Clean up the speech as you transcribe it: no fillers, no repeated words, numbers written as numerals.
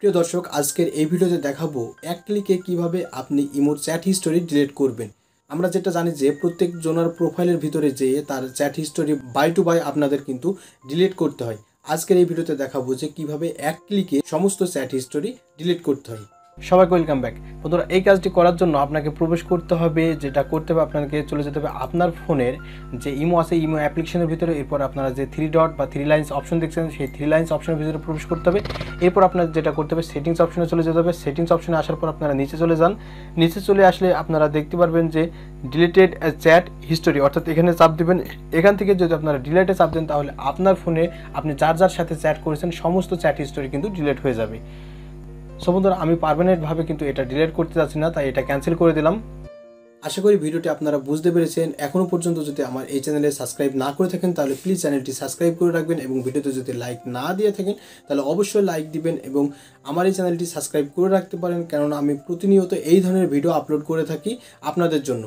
প্রিয় দর্শক, আজকের এই ভিডিওতে দেখাবো এক ক্লিকে কিভাবে আপনি ইমোর চ্যাট হিস্টোরি ডিলিট করবেন। আমরা যেটা জানি যে প্রত্যেক জনের প্রোফাইলের ভিতরে যেয়ে তার চ্যাট হিস্টোরি বাই টু বাই আপনাদের কিন্তু ডিলিট করতে হয়। আজকের এই ভিডিওতে দেখাবো যে কিভাবে এক ক্লিকে সমস্ত চ্যাট হিস্টোরি ডিলিট করতে হয়। সবাইকে ওয়েলকাম ব্যাক। বন্ধুরা, এই কাজটি করার জন্য আপনাকে প্রবেশ করতে হবে, যেটা করতে হবে আপনাকে চলে যেতে হবে আপনার ফোনের যে ইমো আছে, ইমো অ্যাপ্লিকেশনের ভিতরে। এরপর আপনারা যে থ্রি ডট বা থ্রি লাইন্স অপশন দেখছেন, সেই থ্রি লাইন্স অপশনের ভিতরে প্রবেশ করতে হবে। এরপর আপনার যেটা করতে হবে, সেটিংস অপশনে চলে যেতে হবে। সেটিংস অপশনে আসার পর আপনারা নিচে চলে যান। নিচে চলে আসলে আপনারা দেখতে পারবেন যে ডিলিটেড চ্যাট হিস্টোরি, অর্থাৎ এখানে চাপ দেবেন। এখান থেকে যদি আপনারা ডিলিটে চাপ দেন তাহলে আপনার ফোনে আপনি যার যার সাথে চ্যাট করেছেন সমস্ত চ্যাট হিস্টোরি কিন্তু ডিলিট হয়ে যাবে। সো বন্ধুরা, আমি পার্মানেন্টভাবে কিন্তু এটা ডিলিট করতে যাচ্ছি না, তাই এটা ক্যান্সেল করে দিলাম। আশা করি ভিডিওটি আপনারা বুঝতে পেরেছেন। এখনও পর্যন্ত যদি আমার এই চ্যানেলে সাবস্ক্রাইব না করে থাকেন তাহলে প্লিজ চ্যানেলটি সাবস্ক্রাইব করে রাখবেন, এবং ভিডিওতে যদি লাইক না দিয়ে থাকেন তাহলে অবশ্যই লাইক দিবেন এবং আমার এই চ্যানেলটি সাবস্ক্রাইব করে রাখতে পারেন, কেননা আমি প্রতিনিয়ত এই ধরনের ভিডিও আপলোড করে থাকি আপনাদের জন্য।